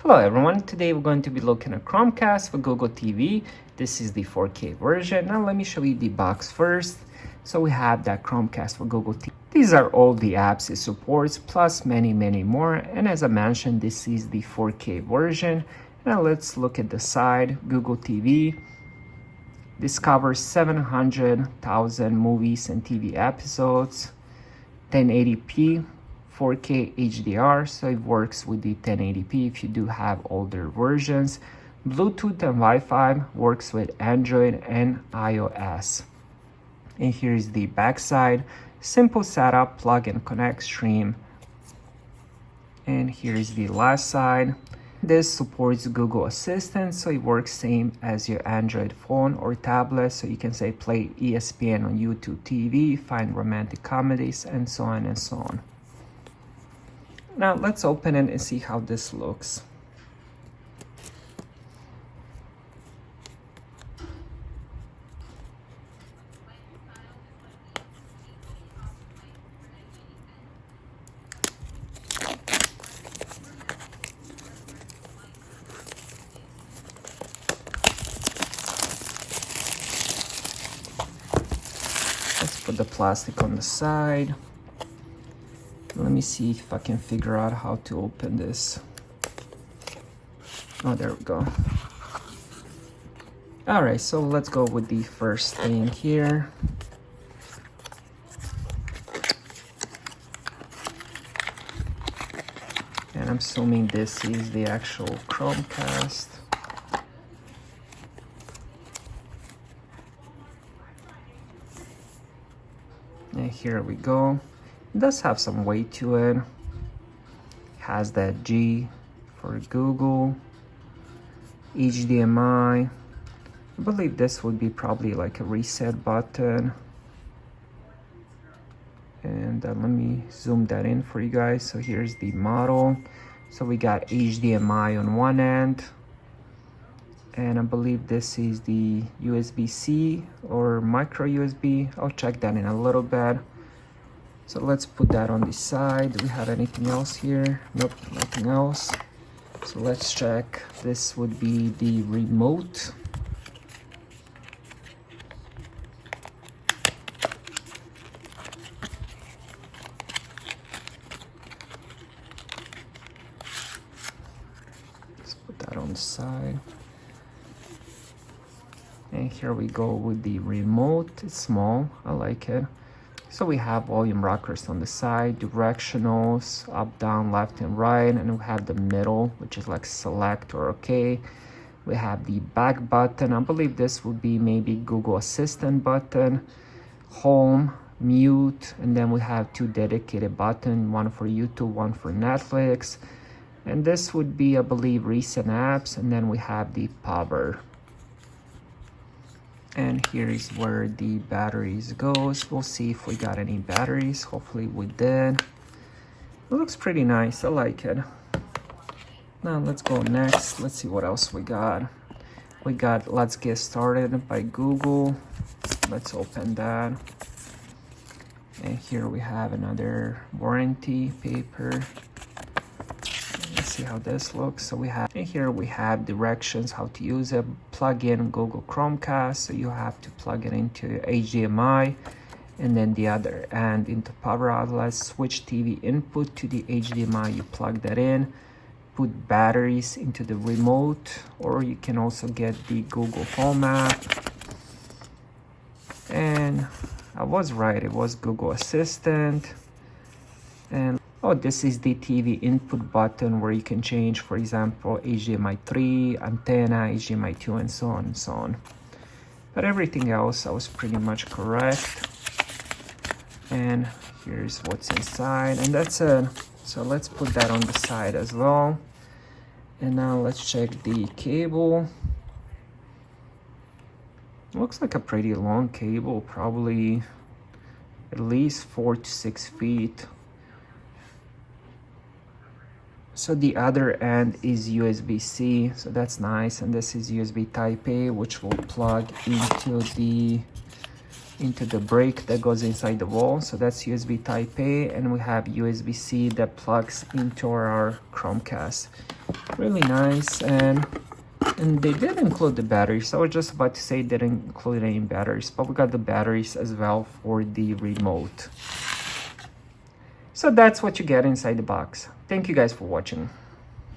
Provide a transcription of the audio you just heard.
Hello everyone, today we're going to be looking at Chromecast for Google TV. This is the 4K version. Now let me show you the box first. So we have that Chromecast for Google TV. These are all the apps it supports, plus many more. And as I mentioned, this is the 4K version. Now let's look at the side, Google TV. This covers 700,000 movies and TV episodes, 1080p. 4K HDR, so it works with the 1080p if you do have older versions. Bluetooth and Wi-Fi, works with Android and iOS. And here's the back side, simple setup, plug and connect, stream. And here's the left side. This supports Google Assistant, so it works same as your Android phone or tablet, so you can say play ESPN on YouTube TV, find romantic comedies, and so on and so on. Now let's open it and see how this looks. Let's put the plastic on the side. Let me see if I can figure out how to open this. Oh, there we go. All right, so let's go with the first thing here. And I'm assuming this is the actual Chromecast. And here we go. It does have some weight to it. Has that G for Google, HDMI. I believe this would be probably like a reset button. And let me zoom that in for you guys. So here's the model. So we got HDMI on one end. And I believe this is the USB-C or micro USB. I'll check that in a little bit. So let's put that on the side. Do we have anything else here? Nope, nothing else. So let's check. This would be the remote. Let's put that on the side. And here we go with the remote. It's small, I like it. So we have volume rockers on the side, directionals, up, down, left, and right, and we have the middle, which is like select or okay. We have the back button. I believe this would be maybe Google Assistant button, home, mute, and then we have two dedicated buttons, one for YouTube, one for Netflix. And this would be, I believe, recent apps, and then we have the power. And here is where the batteries goes. We'll see if we got any batteries. Hopefully we did. It looks pretty nice. I like it. Now let's go next. Let's see what else we got. We got Let's Get Started by Google. Let's open that. And here we have another warranty paper. Let's see how this looks. So we have, and here we have directions how to use it. Plug in Google Chromecast, so you have to plug it into HDMI, and then the other end into power outlet. Switch TV input to the HDMI, you plug that in. Put batteries into the remote, or you can also get the Google Home app. And I was right, it was Google Assistant. And oh, this is the TV input button where you can change, for example, HDMI 3, antenna, HDMI 2, and so on and so on. But everything else, I was pretty much correct. And here's what's inside, and that's it. So let's put that on the side as well. And now let's check the cable. Looks like a pretty long cable, probably at least 4 to 6 feet. So the other end is USB-C, so that's nice. And this is USB Type A, which will plug into the into the brick that goes inside the wall. So that's USB Type A, and we have USB-C that plugs into our Chromecast. Really nice. And they did include the batteries. I was just about to say they didn't include any batteries, but we got the batteries as well for the remote. So that's what you get inside the box. Thank you guys for watching.